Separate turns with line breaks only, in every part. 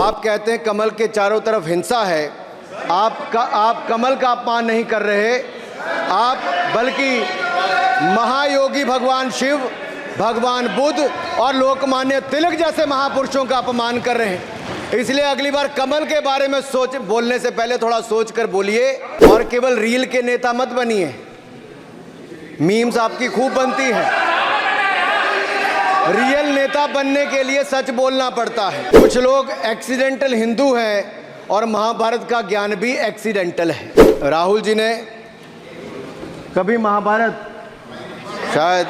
आप कहते हैं कमल के चारों तरफ हिंसा है। आप कमल का अपमान नहीं कर रहे, आप बल्कि महायोगी भगवान शिव, भगवान बुद्ध और लोकमान्य तिलक जैसे महापुरुषों का अपमान कर रहे हैं। इसलिए अगली बार कमल के बारे में बोलने से पहले थोड़ा सोच कर बोलिए और केवल रील के नेता मत बनिए। मीम्स आपकी खूब बनती है। रियल नेता बनने के लिए सच बोलना पड़ता है। कुछ लोग एक्सीडेंटल हिंदू हैं और महाभारत का ज्ञान भी एक्सीडेंटल है। राहुल जी ने कभी महाभारत शायद,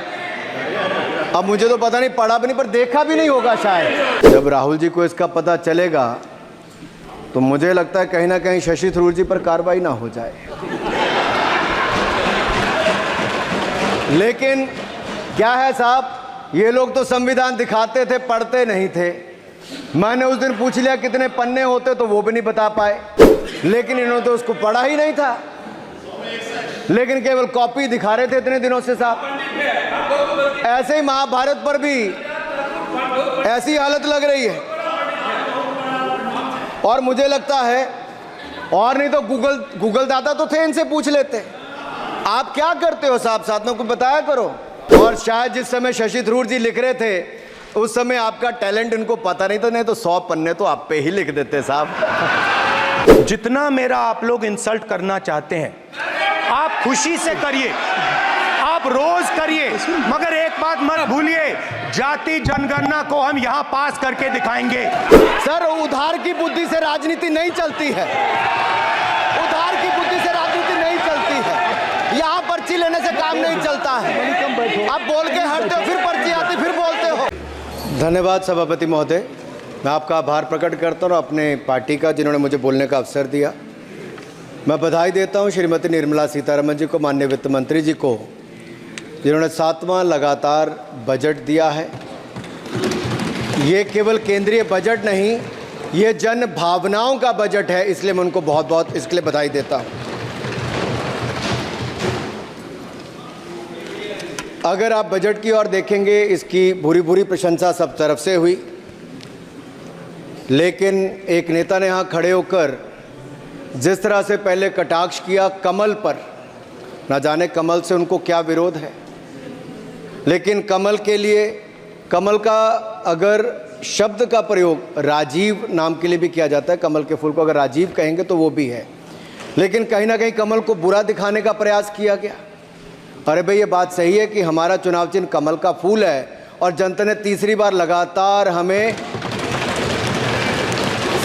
अब मुझे तो पता नहीं, पढ़ा भी नहीं, पर देखा भी नहीं होगा शायद। जब राहुल जी को इसका पता चलेगा तो मुझे लगता है कहीं ना कहीं शशि थरूर जी पर कार्रवाई ना हो जाए। लेकिन क्या है साहब, ये लोग तो संविधान दिखाते थे, पढ़ते नहीं थे। मैंने उस दिन पूछ लिया कितने पन्ने होते, तो वो भी नहीं बता पाए। लेकिन इन्होंने तो उसको पढ़ा ही नहीं था, लेकिन केवल कॉपी दिखा रहे थे इतने दिनों से साहब। ऐसे ही महाभारत पर भी ऐसी हालत लग रही है। और मुझे लगता है, और नहीं तो गूगल दादा तो थे, इनसे पूछ लेते आप क्या करते हो साहब, साथ में कुछ बताया करो। और शायद जिस समय शशि थरूर जी लिख रहे थे उस समय आपका टैलेंट इनको पता नहीं था, नहीं तो 100 पन्ने तो आप पे ही लिख देते साहब।
जितना मेरा आप लोग इंसल्ट करना चाहते हैं आप खुशी से करिए, आप रोज करिए, मगर एक बात मत भूलिए, जाति जनगणना को हम यहां पास करके दिखाएंगे।
सर, उधार की बुद्धि से राजनीति नहीं चलती है। उधार की बुद्धि से राजनीति नहीं चलती है। यहां पर्ची लेने से काम नहीं चलता है। आप बोल के हटते हो, फिर पर्ची आती, फिर बोलते हो। धन्यवाद सभापति महोदय, मैं आपका आभार प्रकट करता हूं, अपने पार्टी का, जिन्होंने मुझे बोलने का अवसर दिया। मैं बधाई देता हूं श्रीमती निर्मला सीतारमण जी को, माननीय वित्त मंत्री जी को, जिन्होंने 7वां लगातार बजट दिया है। ये केवल केंद्रीय बजट नहीं, ये जन भावनाओं का बजट है, इसलिए मैं उनको बहुत बहुत इसके लिए बधाई देता हूं। अगर आप बजट की ओर देखेंगे, इसकी भूरी भूरी प्रशंसा सब तरफ से हुई, लेकिन एक नेता ने यहाँ खड़े होकर जिस तरह से पहले कटाक्ष किया कमल पर, ना जाने कमल से उनको क्या विरोध है, लेकिन कमल के लिए, कमल का अगर शब्द का प्रयोग राजीव नाम के लिए भी किया जाता है, कमल के फूल को अगर राजीव कहेंगे तो वो भी है, लेकिन कहीं ना कहीं कमल को बुरा दिखाने का प्रयास किया गया। अरे भाई, ये बात सही है कि हमारा चुनाव चिन्ह कमल का फूल है और जनता ने तीसरी बार लगातार हमें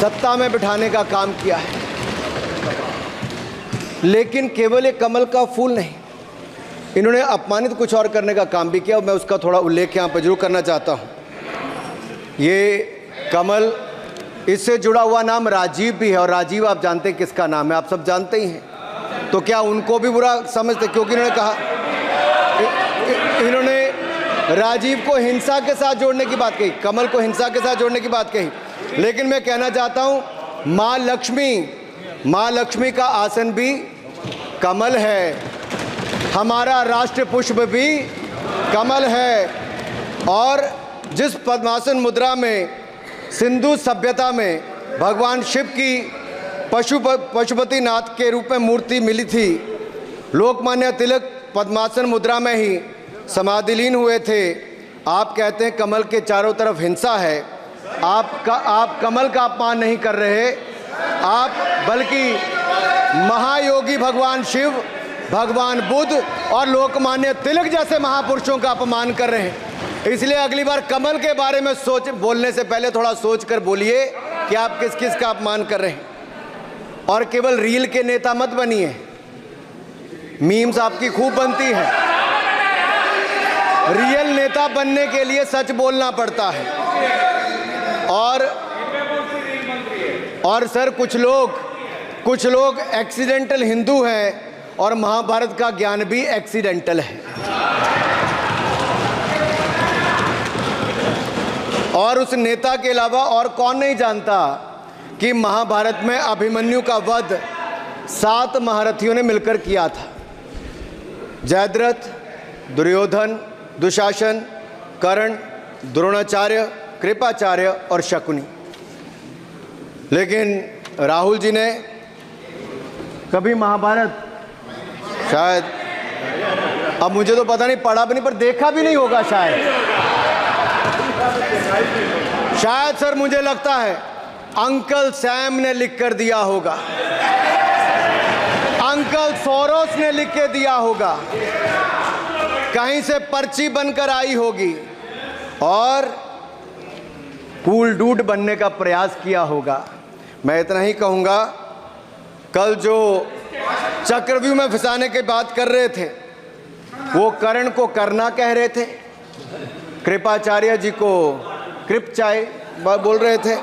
सत्ता में बिठाने का काम किया है, लेकिन केवल ये कमल का फूल नहीं, इन्होंने अपमानित कुछ और करने का काम भी किया। मैं उसका थोड़ा उल्लेख यहाँ पर जरूर करना चाहता हूँ। ये कमल, इससे जुड़ा हुआ नाम राजीव भी है, और राजीव आप जानते हैं किसका नाम है, आप सब जानते ही हैं। तो क्या उनको भी बुरा समझते, क्योंकि इन्होंने कहा, इन्होंने राजीव को हिंसा के साथ जोड़ने की बात कही, कमल को हिंसा के साथ जोड़ने की बात कही। लेकिन मैं कहना चाहता हूँ, माँ लक्ष्मी का आसन भी कमल है, हमारा राष्ट्र पुष्प भी कमल है, और जिस पद्मासन मुद्रा में सिंधु सभ्यता में भगवान शिव की पशुपति नाथ के रूप में मूर्ति मिली थी, लोकमान्य तिलक पद्मासन मुद्रा में ही समाधिलीन हुए थे। आप कहते हैं कमल के चारों तरफ हिंसा है। आप कमल का अपमान नहीं कर रहे, आप बल्कि महायोगी भगवान शिव, भगवान बुद्ध और लोकमान्य तिलक जैसे महापुरुषों का अपमान कर रहे हैं। इसलिए अगली बार कमल के बारे में बोलने से पहले थोड़ा सोच कर बोलिए कि आप किस किस का अपमान कर रहे हैं। और केवल रील के नेता मत बनिए। मीम्स आपकी खूब बनती है। रियल नेता बनने के लिए सच बोलना पड़ता है। और सर, कुछ लोग एक्सीडेंटल हिंदू हैं और महाभारत का ज्ञान भी एक्सीडेंटल है। और उस नेता के अलावा और कौन नहीं जानता कि महाभारत में अभिमन्यु का वध 7 महारथियों ने मिलकर किया था। जयद्रथ, दुर्योधन, दुशासन, कर्ण, द्रोणाचार्य, कृपाचार्य और शकुनी। लेकिन राहुल जी ने कभी महाभारत, शायद अब मुझे तो पता नहीं, पढ़ा भी नहीं, पर देखा भी नहीं होगा शायद सर मुझे लगता है अंकल सैम ने लिख कर दिया होगा, अंकल सोरोस ने लिख के दिया होगा, कहीं से पर्ची बनकर आई होगी और कूल डूड बनने का प्रयास किया होगा। मैं इतना ही कहूँगा, कल जो चक्रव्यूह में फंसाने की बात कर रहे थे वो कर्ण को करना कह रहे थे, कृपाचार्य जी को कृपचाय बोल रहे थे।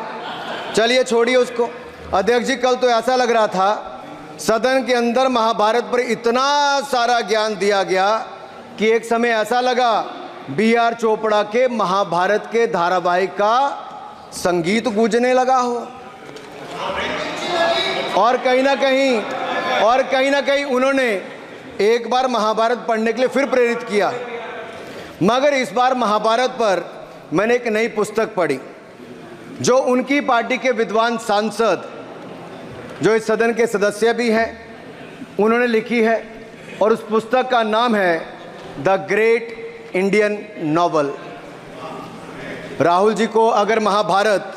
चलिए छोड़िए उसको। अध्यक्ष जी, कल तो ऐसा लग रहा था सदन के अंदर महाभारत पर इतना सारा ज्ञान दिया गया कि एक समय ऐसा लगा B.R. चोपड़ा के महाभारत के धारावाहिक का संगीत गूंजने लगा हो। और कहीं ना कहीं उन्होंने एक बार महाभारत पढ़ने के लिए फिर प्रेरित किया। मगर इस बार महाभारत पर मैंने एक नई पुस्तक पढ़ी जो उनकी पार्टी के विद्वान सांसद, जो इस सदन के सदस्य भी हैं, उन्होंने लिखी है, और उस पुस्तक का नाम है the great Indian novel. Rahul ji को अगर महाभारत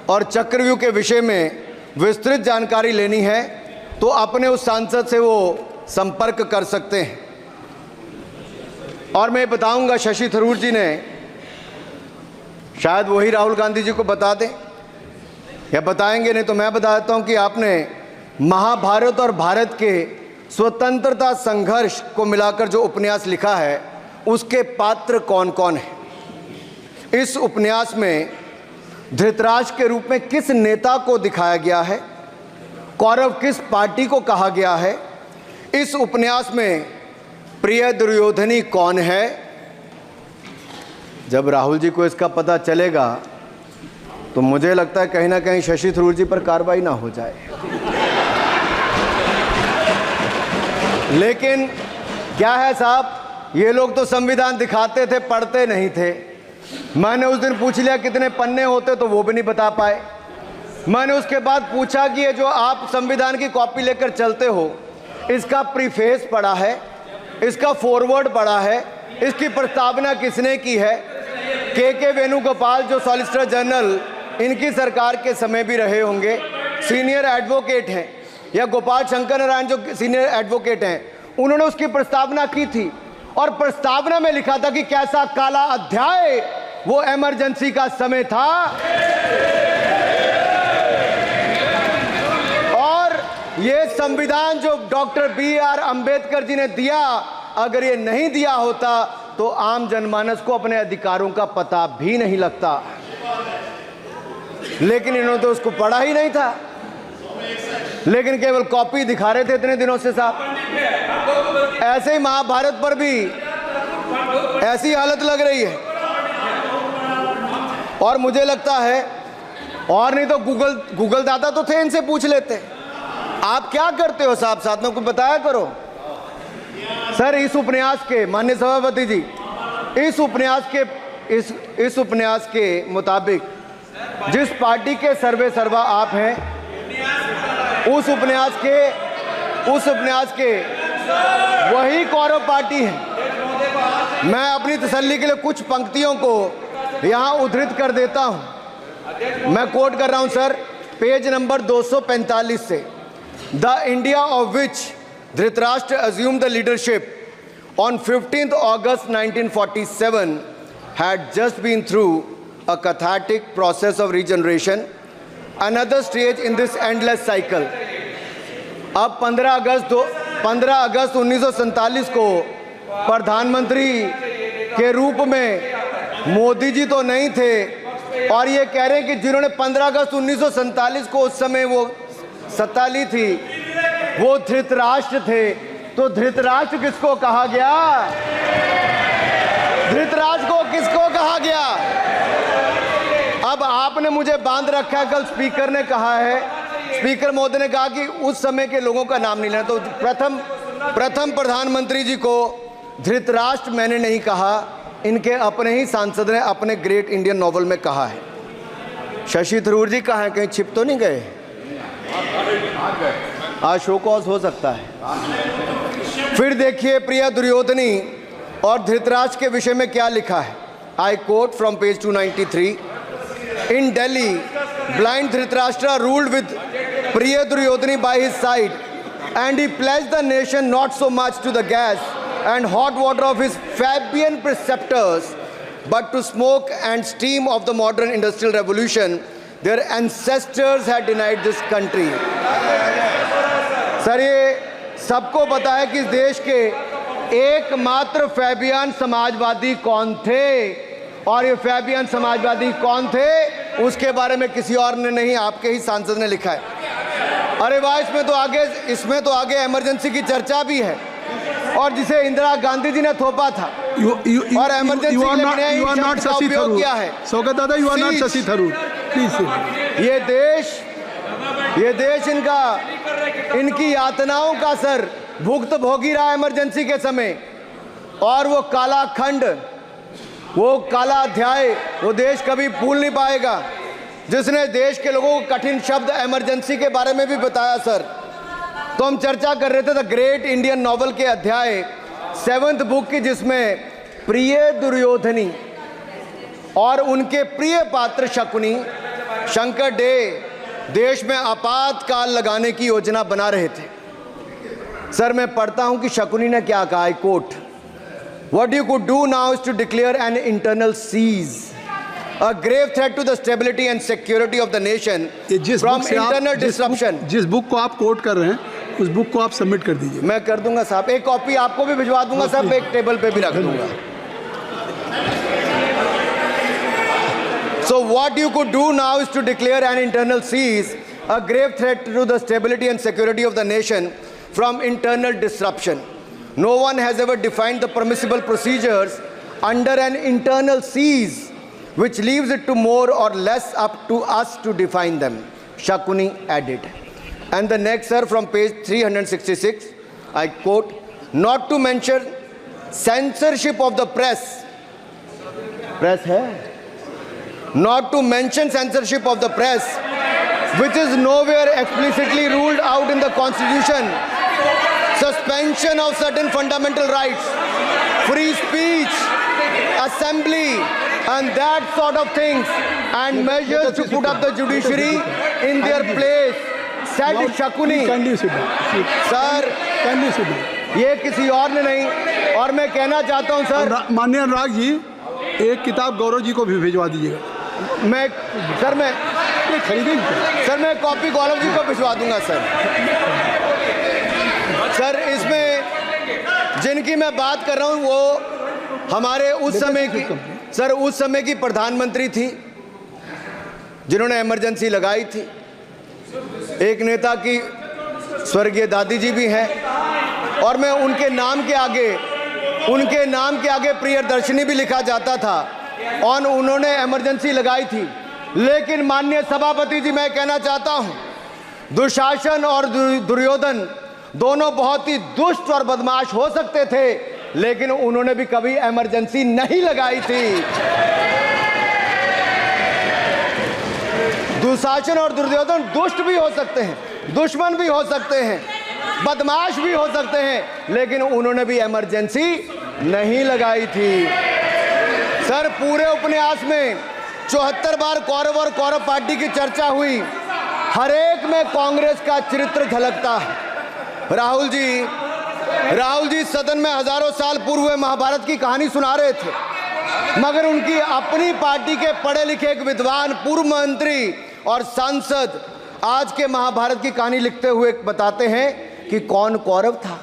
और चक्रव्यूह के विषय में विस्तृत जानकारी लेनी है तो अपने उस सांसद से वो संपर्क कर सकते हैं। और मैं बताऊंगा, शशि थरूर जी ने, शायद वही राहुल गांधी जी को बता दें या बताएंगे, नहीं तो मैं बता देता हूं कि आपने महाभारत और भारत के स्वतंत्रता संघर्ष को मिलाकर जो उपन्यास लिखा है उसके पात्र कौन कौन हैं। इस उपन्यास में धृतराष्ट्र के रूप में किस नेता को दिखाया गया है, कौरव किस पार्टी को कहा गया है, इस उपन्यास में प्रिय दुर्योधनी कौन है। जब राहुल जी को इसका पता चलेगा तो मुझे लगता है कहीं ना कहीं शशि थरूर जी पर कार्रवाई ना हो जाए। लेकिन क्या है साहब, ये लोग तो संविधान दिखाते थे, पढ़ते नहीं थे। मैंने उस दिन पूछ लिया कितने पन्ने होते, तो वो भी नहीं बता पाए। मैंने उसके बाद पूछा कि ये जो आप संविधान की कॉपी लेकर चलते हो, इसका प्रीफेस पढ़ा है, इसका फॉरवर्ड पढ़ा है, इसकी प्रस्तावना किसने की है। के वेणुगोपाल जो सॉलिसिटर जनरल इनकी सरकार के समय भी रहे होंगे, सीनियर एडवोकेट हैं, या गोपाल शंकर नारायण जो सीनियर एडवोकेट हैं, उन्होंने उसकी प्रस्तावना की थी और प्रस्तावना में लिखा था कि कैसा काला अध्याय वो इमरजेंसी का समय था। और ये संविधान जो डॉक्टर B.R. अंबेडकर जी ने दिया, अगर ये नहीं दिया होता तो आम जनमानस को अपने अधिकारों का पता भी नहीं लगता। लेकिन इन्होंने तो उसको पढ़ा ही नहीं था, लेकिन केवल कॉपी दिखा रहे थे इतने दिनों से साहब। ऐसे ही महाभारत पर भी ऐसी हालत लग रही है। और मुझे लगता है, और नहीं तो गूगल दादा तो थे, इनसे पूछ लेते आप क्या करते हो साहब, साथ में कुछ बताया करो। सर, इस उपन्यास के, माननीय सभापति जी, इस उपन्यास के मुताबिक जिस पार्टी के सर्वे सर्वा आप हैं, उस उपन्यास के वही कौरव पार्टी है। मैं अपनी तसल्ली के लिए कुछ पंक्तियों को यहाँ उद्धृत कर देता हूँ। मैं कोट कर रहा हूँ सर, पेज नंबर 245 से। The India of which Dhritarashtra assumed the leadership on 15th August 1947 had just been through a cathartic process of regeneration, another stage in this endless cycle. अब 15 अगस्त 1947 को प्रधानमंत्री के रूप में मोदी जी तो नहीं थे, और ये कह रहे हैं कि जिन्होंने 15 अगस्त 1947 को उस समय वो सत्ता ली थी वो धृतराष्ट्र थे। तो धृतराष्ट्र किसको कहा गया? धृतराष्ट्र को किसको कहा गया? अब आपने मुझे बांध रखा है। कल स्पीकर ने कहा है, स्पीकर महोदय ने कहा कि उस समय के लोगों का नाम नहीं लेना। तो प्रथम प्रधानमंत्री जी को धृतराष्ट्र मैंने नहीं कहा, इनके अपने ही सांसद ने अपने ग्रेट इंडियन नॉवल में कहा है। शशि थरूर जी कहाँ हैं? कहीं छिप तो नहीं गए? आज शो कॉज हो सकता है। फिर देखिए प्रिय दुर्योधनी और धृतराष्ट्र के विषय में क्या लिखा है। I quote from page 293। In Delhi blind Dhritarashtra ruled with प्रिय Duryodhana by his side and he pledged the nation not so much to the gas and hot water of his Fabian preceptors but to smoke and steam of the modern industrial revolution their ancestors had denied this country। Sir ये सबको पता है कि इस देश के एकमात्र Fabian Samajwadi कौन थे, और ये फैबियन समाजवादी कौन थे उसके बारे में किसी और ने नहीं, आपके ही सांसद ने लिखा है। अरे वाह, इसमें तो आगे इमरजेंसी की चर्चा भी है, और जिसे इंदिरा गांधी जी ने थोपा था और इमरजेंसी का उपयोग किया है।
Saugata dada, you are not Shashi Tharoor, please.
ये देश इनकी यातनाओं का सर भुगत भोगी रहा इमरजेंसी के समय, और वो काला खंड, वो काला अध्याय वो देश कभी भूल नहीं पाएगा, जिसने देश के लोगों को कठिन शब्द इमरजेंसी के बारे में भी बताया। सर तो हम चर्चा कर रहे थे द ग्रेट इंडियन नॉवल के अध्याय 7th बुक की, जिसमें प्रिय दुर्योधनी और उनके प्रिय पात्र शकुनी शंकर डे देश में आपातकाल लगाने की योजना बना रहे थे। सर मैं पढ़ता हूं कि शकुनी ने क्या कहा। I quote, what you could do now is to declare an internal siege, a grave threat to the stability and security of the nation from internal disruption।
जिस बुक को आप कोट कर रहे हैं उस बुक को आप सबमिट कर दीजिए।
मैं कर दूंगा साहब, एक कॉपी आपको भी भिजवा दूंगा साहब, एक टेबल पे भी रख दूंगा। So what you could do now is to declare an internal cease, a grave threat to the stability and security of the nation from internal disruption. No one has ever defined the permissible procedures under an internal cease, which leaves it to more or less up to us to define them, Shakuni added. And the next, sir, from page 366, I quote, not to mention censorship of the press. Press hai? Not to mention censorship of the press, which is nowhere explicitly ruled out in the Constitution. Suspension of certain fundamental rights, free speech, assembly, and that sort of things, and measures to put up the judiciary in their place, said Shakuni। Sir ये किसी और ने नहीं, और मैं कहना चाहता हूं सर,
माननीय अनुराग जी एक किताब गौरव जी को भी भिजवा दीजिएगा।
मैं खरीदेंगे सर, मैं कॉपी गौरव जी को भिजवा दूंगा सर। सर इसमें जिनकी मैं बात कर रहा हूं वो हमारे उस समय की प्रधानमंत्री थी जिन्होंने इमरजेंसी लगाई थी। एक नेता की स्वर्गीय दादी जी भी हैं, और मैं उनके नाम के आगे प्रियदर्शिनी भी लिखा जाता था, और उन्होंने इमरजेंसी लगाई थी। लेकिन माननीय सभापति जी, मैं कहना चाहता हूं, दुशासन और दुर्योधन दोनों बहुत ही दुष्ट और बदमाश हो सकते थे, लेकिन उन्होंने भी कभी इमरजेंसी नहीं लगाई थी। दुशासन और दुर्योधन दुष्ट भी हो सकते हैं, दुश्मन भी हो सकते हैं, बदमाश भी हो सकते हैं, लेकिन उन्होंने भी इमरजेंसी नहीं लगाई थी। सर पूरे उपन्यास में 74 बार कौरव और कौरव पार्टी की चर्चा हुई, हर एक में कांग्रेस का चरित्र झलकता है। राहुल जी सदन में हजारों साल पूर्व हुए महाभारत की कहानी सुना रहे थे, मगर उनकी अपनी पार्टी के पढ़े लिखे एक विद्वान पूर्व मंत्री और सांसद आज के महाभारत की कहानी लिखते हुए बताते हैं कि कौन कौरव था,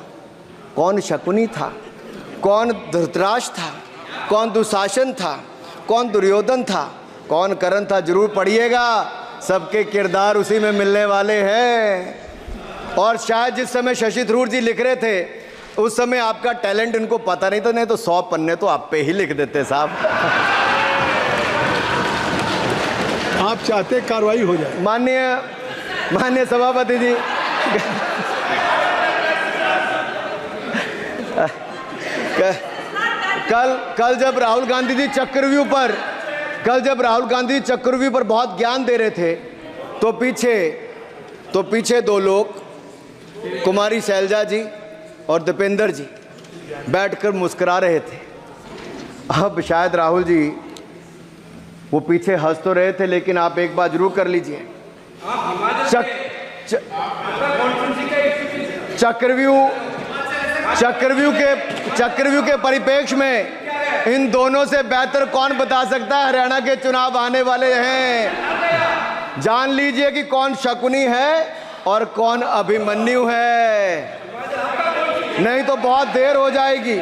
कौन शकुनी था, कौन धृतराष्ट्र था, कौन दुशासन था, कौन दुर्योधन था, कौन कर्ण था। जरूर पढ़िएगा, सबके किरदार उसी में मिलने वाले हैं। और शायद जिस समय शशि थरूर जी लिख रहे थे उस समय आपका टैलेंट इनको पता नहीं था, नहीं तो 100 पन्ने तो आप पे ही लिख देते साहब।
आप चाहते कार्रवाई हो जाए।
माननीय सभापति जी, कल जब राहुल गांधी जी चक्रव्यूह पर बहुत ज्ञान दे रहे थे, तो पीछे तो पीछे दो लोग, कुमारी शैलजा जी और दीपेंद्र जी, बैठकर मुस्कुरा रहे थे। अब शायद राहुल जी वो पीछे हंस तो रहे थे, लेकिन आप एक बात जरूर कर लीजिए, चक्रव्यूह के परिप्रेक्ष्य में इन दोनों से बेहतर कौन बता सकता है हरियाणा के चुनाव आने वाले हैं। जान लीजिए कि कौन शकुनी है और कौन अभिमन्यु है, नहीं तो बहुत देर हो जाएगी।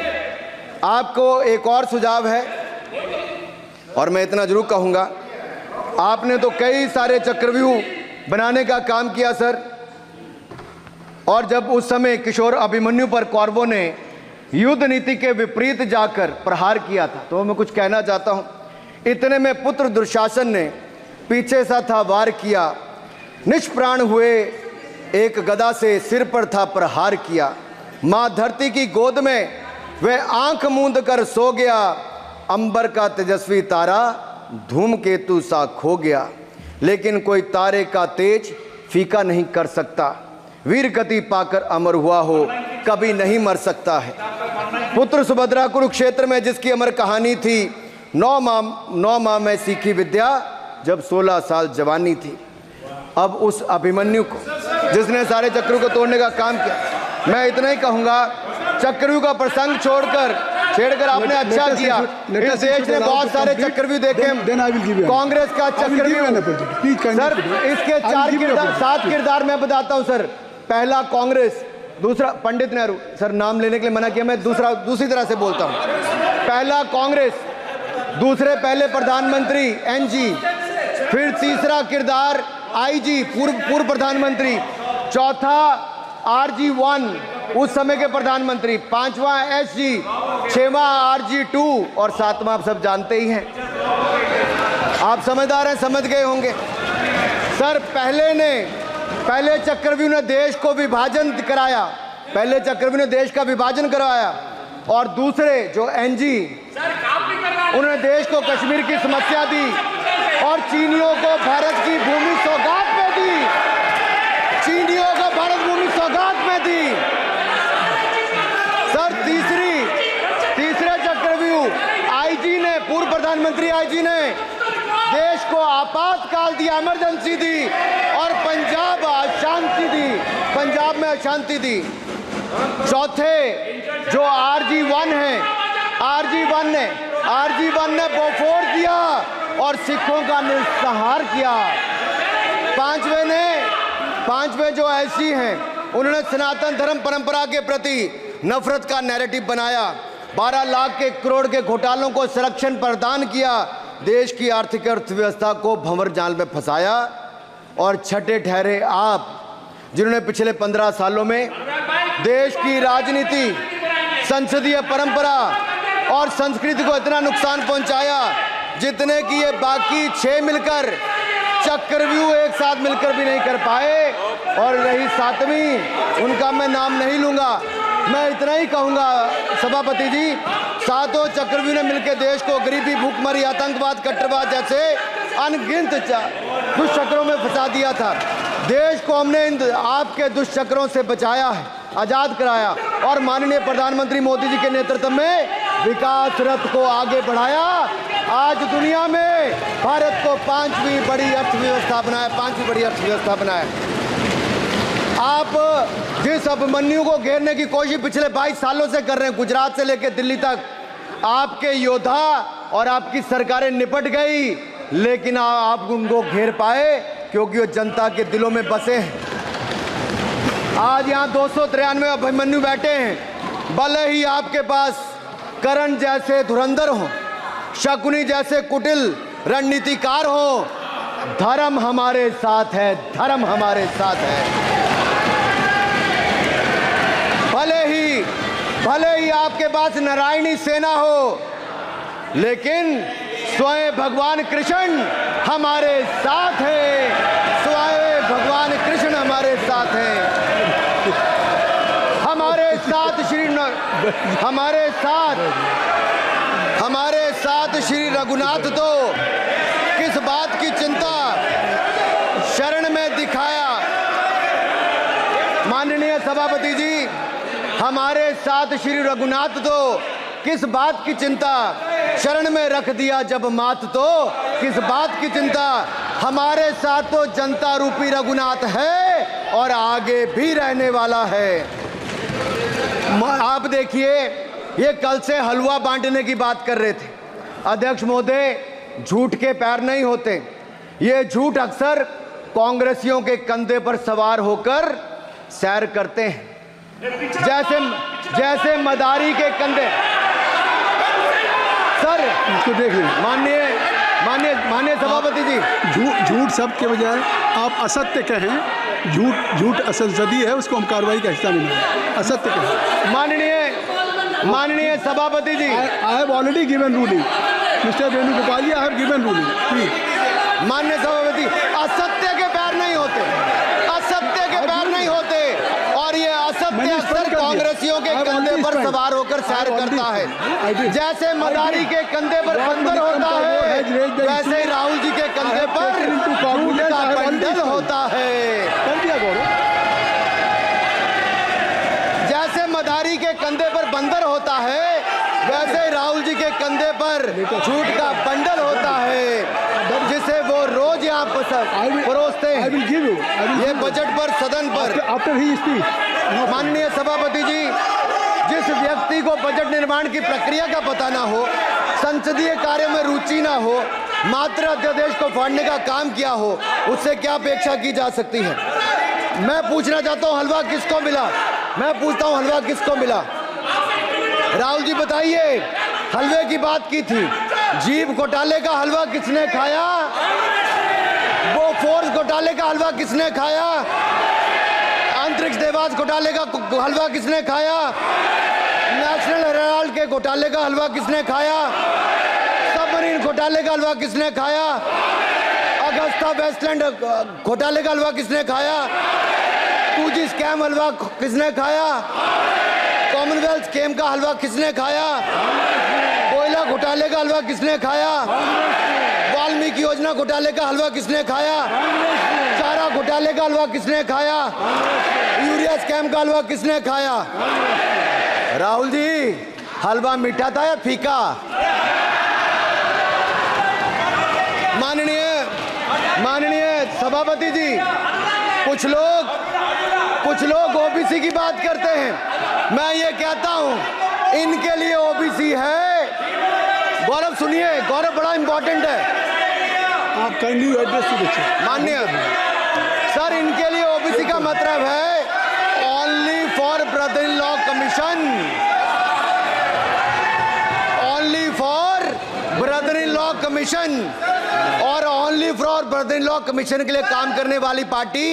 आपको एक और सुझाव है, और मैं इतना जरूर कहूंगा, आपने तो कई सारे चक्रव्यूह बनाने का काम किया सर, और जब उस समय किशोर अभिमन्यु पर कौरवों ने युद्ध नीति के विपरीत जाकर प्रहार किया था, तो मैं कुछ कहना चाहता हूं। इतने में पुत्र दुशासन ने पीछे सा था वार किया, निष्प्राण हुए एक गदा से सिर पर था प्रहार किया। मां धरती की गोद में वह आंख मूंद कर सो गया, अंबर का तेजस्वी तारा धूमकेतु सा खो गया। लेकिन कोई तारे का तेज फीका नहीं कर सकता, वीर गति पाकर अमर हुआ हो कभी नहीं मर सकता है। पुत्र सुभद्रा कुरुक्षेत्र में जिसकी अमर कहानी थी, 9 माह में सीखी विद्या जब 16 साल जवानी थी। अब उस अभिमन्यु को जिसने सारे चक्रों को तोड़ने का काम किया, मैं इतना ही कहूंगा, चक्रव्यूह का प्रसंग छेड़कर आपने अच्छा किया। इस देश ने बहुत सारे चक्रव्यूह देखे, कांग्रेस का चक्रव्यूह सर, इसके 7 किरदार मैं बताता हूं सर। पहला कांग्रेस, दूसरा पंडित नेहरू, सर नाम लेने के लिए मना किया, मैं दूसरी तरह से बोलता हूं। पहला कांग्रेस, दूसरे पहले प्रधानमंत्री एनजी, फिर तीसरा किरदार आईजी पूर्व प्रधानमंत्री, चौथा RG1 उस समय के प्रधानमंत्री, 5वां SG, 6वां RG2 और 7वां आप सब जानते ही हैं। आप समझदार हैं, समझ गए होंगे सर। पहले चक्रव्यूह ने देश को विभाजन कराया, पहले चक्रव्यूह ने देश का विभाजन करवाया, और दूसरे जो एनजी, उन्होंने देश को कश्मीर की समस्या दी और चीनियों को भारत की भूमि सौगात में दी, चीनियों को भारत भूमि सौगात में दी सर। तीसरे चक्रव्यूह आईजी ने, पूर्व प्रधानमंत्री आईजी ने देश को आपातकाल दिया, इमरजेंसी दी, और पंजाब में अशांति दी। चौथे जो RG1 है, RG1 ने बोफोर्स दिया और सिखों का निस्सहार किया। पांचवें जो ऐसी हैं, उन्होंने सनातन धर्म परंपरा के प्रति नफरत का नैरेटिव बनाया, 12 लाख के करोड़ के घोटालों को संरक्षण प्रदान किया, देश की आर्थिक अर्थव्यवस्था को भंवर जाल में फंसाया। और छठे ठहरे आप, जिन्होंने पिछले 15 सालों में देश की राजनीति, संसदीय परंपरा और संस्कृति को इतना नुकसान पहुंचाया जितने कि ये बाकी 6 मिलकर चक्रव्यूह एक साथ मिलकर भी नहीं कर पाए। और रही 7वीं, उनका मैं नाम नहीं लूंगा, मैं इतना ही कहूंगा सभापति जी, 7 चक्रव्यूह ने मिलकर देश को गरीबी, भूखमरी, आतंकवाद, कट्टरवाद जैसे अनगिनत दुष्चक्रों में फंसा दिया था। देश को हमने इन आपके दुष्चक्रों से बचाया है, आजाद कराया, और माननीय प्रधानमंत्री मोदी जी के नेतृत्व में विकास रथ को आगे बढ़ाया। आज दुनिया में भारत को 5वीं बड़ी अर्थव्यवस्था बनाया। आप जिस अभिमन्यु को घेरने की कोशिश पिछले 22 सालों से कर रहे हैं, गुजरात से लेकर दिल्ली तक, आपके योद्धा और आपकी सरकारें निपट गई, लेकिन आप उनको घेर पाए क्योंकि वो जनता के दिलों में बसे हैं। आज यहाँ 293 अभिमन्यु बैठे हैं, भले ही आपके पास करण जैसे धुरंधर हो, शकुनी जैसे कुटिल रणनीतिकार हो, धर्म हमारे साथ है, धर्म हमारे साथ है। भले ही आपके पास नारायणी सेना हो, लेकिन स्वयं भगवान कृष्ण हमारे साथ है, स्वयं भगवान कृष्ण हमारे साथ है। हमारे साथ श्री रघुनाथ तो किस बात की चिंता शरण में दिखाया, माननीय सभापति जी, हमारे साथ श्री रघुनाथ तो किस बात की चिंता, शरण में रख दिया जब मात तो किस बात की चिंता। हमारे साथ तो जनता रूपी रघुनाथ है और आगे भी रहने वाला है। आप देखिए, ये कल से हलवा बांटने की बात कर रहे थे। अध्यक्ष महोदय, झूठ के पैर नहीं होते। ये झूठ अक्सर कांग्रेसियों के कंधे पर सवार होकर सैर करते हैं, जैसे मदारी के कंधे। सर
इसको देख लीजिए।
माननीय सभापति जी,
झूठ शब्द के बजाय आप असत्य कहें। झूठ असंसदीय है, उसको हम कार्रवाई का हिस्सा नहीं मानेंगे। असत्य कहें।
माननीय सभापति जी,
I have already given ruling mister Venugopal ji, I have given ruling please.
माननीय सभापति, असत्य के पैर नहीं होते, असत्य के पैर नहीं होते, और ये असत्य अक्सर कांग्रेसियों के कंधे पर सवार होकर सैर करता है। जैसे मदारी के कंधे पर बंदर होता है, वैसे ही राहुल जी के कंधे पर झूठ का बंडल होता है। जैसे मदारी के कंधे पर बंदर होता है, वैसे ही राहुल जी के कंधे पर झूठ का बंडल होता है, जिसे वो रोज यहाँ परोसते हैं। ये बजट पर, सदन पर। माननीय सभापति जी, जिस व्यक्ति को बजट निर्माण की प्रक्रिया का पता ना हो, संसदीय कार्य में रुचि ना हो, मात्र अध्यादेश को फाड़ने का काम किया हो, उससे क्या अपेक्षा की जा सकती है। मैं पूछना चाहता हूँ, हलवा किसको मिला? मैं पूछता हूँ, हलवा किसको मिला? राहुल जी बताइए, हलवे की बात की थी, जीभ घोटाले का हलवा किसने खाया? वो फोर्स घोटाले का हलवा किसने खाया? अंतरिक्ष देवास घोटाले का हलवा किसने खाया? नेशनल हेराल्ड के घोटाले का हलवा किसने खाया? सबमरीन घोटाले का हलवा किसने खाया? अगस्ता वेस्टलैंड घोटाले का हलवा किसने खाया? 2G स्कैम हलवा किसने खाया? कॉमनवेल्थ स्कीम का हलवा किसने खाया? कोयला घोटाले का हलवा किसने खाया? वाल्मीकि योजना घोटाले का हलवा किसने खाया? चारा घोटाले का हलवा किसने खाया? यूरिया स्कैम का हलवा किसने खाया? राहुल जी, हलवा मीठा था या फीका? माननीय सभापति जी, कुछ लोग ओबीसी की बात करते हैं। मैं ये कहता हूं, इनके लिए ओबीसी है। गौरव सुनिए, गौरव बड़ा इंपॉर्टेंट है।
आप kindly address to the chair.
माननीय सर, इनके लिए ओबीसी का मतलब है only for brother in law commission, only for brother in law commission. और only for brother in law commission के लिए काम करने वाली पार्टी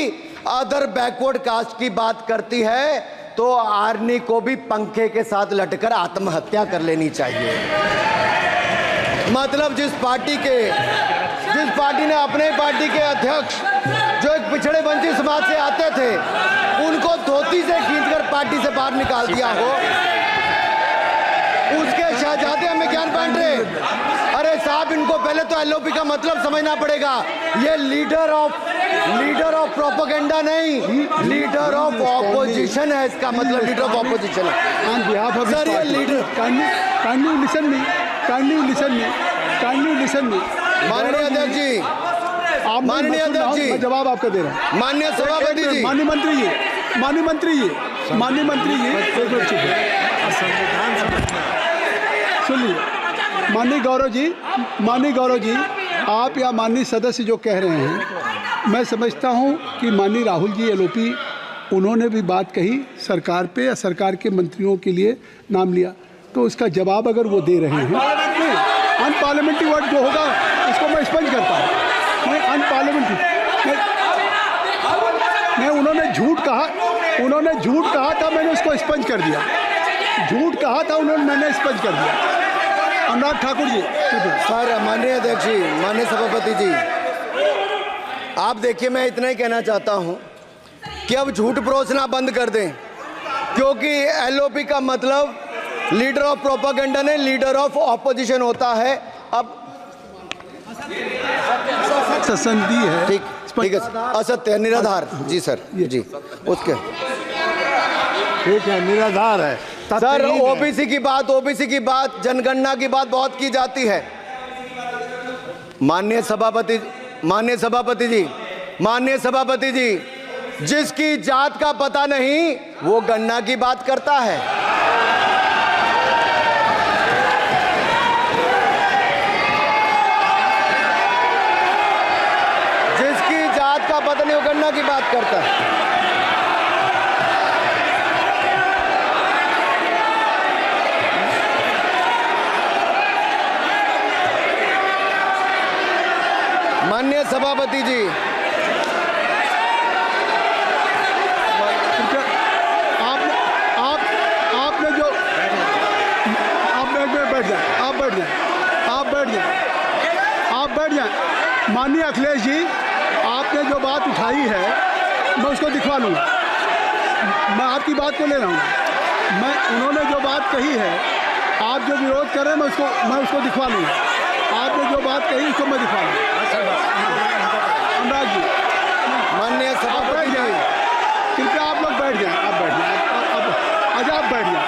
अदर बैकवर्ड कास्ट की बात करती है तो आर्नी को भी पंखे के साथ लटकर आत्महत्या कर लेनी चाहिए। मतलब जिस पार्टी ने अपने पार्टी के अध्यक्ष जो एक पिछड़े वंचित समाज से आते थे, उनको धोती से खींचकर पार्टी से बाहर निकाल दिया हो, उसके शहजादे हमें ज्ञान बांट रहे। अरे साहब, इनको पहले तो एलओपी का मतलब समझना पड़ेगा। ये लीडर ऑफ प्रोपेगेंडा नहीं, लीडर ऑफ ऑपोजिशन है। इसका मतलब लीडर ऑफ ऑपोजिशन है। सर, ये लीडर
काइंडली लिसन मी।
माननीय अध्यक्ष जी, माननीय अध्यक्ष जी,
जवाब आपका दे रहा हूं।
माननीय सभापति जी,
माननीय मंत्री जी, सुनिए। माननीय गौरव जी, आप या माननीय सदस्य जो कह रहे हैं, मैं समझता हूं कि माननीय राहुल जी एलओपी, उन्होंने भी बात कही सरकार पे या सरकार के मंत्रियों के लिए नाम लिया, तो उसका जवाब अगर वो दे रहे हैं, अनपार्लियामेंट्री वर्ड जो होगा उसको मैं स्पंज करता हूँ। मैं अनपार्लियामेंट्री नहीं, उन्होंने झूठ कहा था, मैंने उसको स्पंज कर दिया। झूठ कहा था उन्होंने, मैंने स्पंज कर दिया। अनुराग ठाकुर जी।
सर, माननीय अध्यक्ष जी, माननीय सभापति जी, आप देखिए, मैं इतना ही कहना चाहता हूं कि अब झूठ परोसना बंद कर दें, क्योंकि एलओपी का मतलब लीडर ऑफ प्रोपेगेंडा नहीं, लीडर ऑफ ऑपोजिशन होता है। अब
संधि है,
ठीक है, असत्य है, निराधार। जी सर, जी उसके
ठीक है, निराधार है।
सर, ओबीसी की बात, जनगणना की बात बहुत की जाती है। माननीय सभापति जी, जिसकी जात का पता नहीं वो गणना की बात करता है। जिसकी जात का पता नहीं वो गणना की बात करता है। माननीय सभापति जी,
आपने जो आप बैठ जाएं। माननीय अखिलेश जी, आपने जो बात उठाई है मैं उसको दिखवा लूँगा। मैं आपकी बात को ले रहा हूँ। उन्होंने जो बात कही है, आप जो विरोध कर रहे हैं मैं उसको दिखवा लूँगा। आपने जो बात कही उसको मैं दिखवा लूँगा। अनुराग जी,
माननीय सभापति जी,
कृपया आप लोग बैठ जाएं। आप बैठ जाएं। अच्छा, आप बैठ जाएं।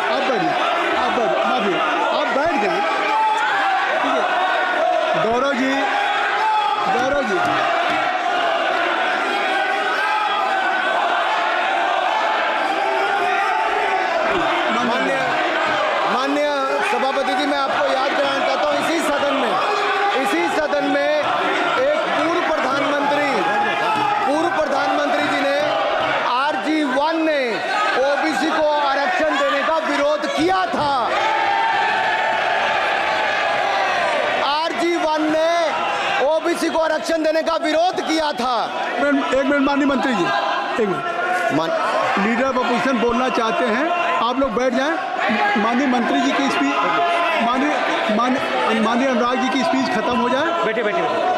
ठीक है। गौरव जी,
माननीय सभापति जी, मैं आपको याद कराना चाहता हूँ, इसी सदन में एक पूर्व प्रधानमंत्री जी ने RG1 ने ओबीसी को आरक्षण देने का विरोध किया था। RG1 ने ओबीसी को आरक्षण देने का विरोध किया था।
एक मिनट माननीय मंत्री जी, एक मिनट। लीडर ऑफ अपोजिशन बोलना चाहते हैं, आप लोग बैठ जाएं। माननीय मंत्री जी की स्पीच, माननीय अनुराग जी की स्पीच खत्म हो जाए।
बैठे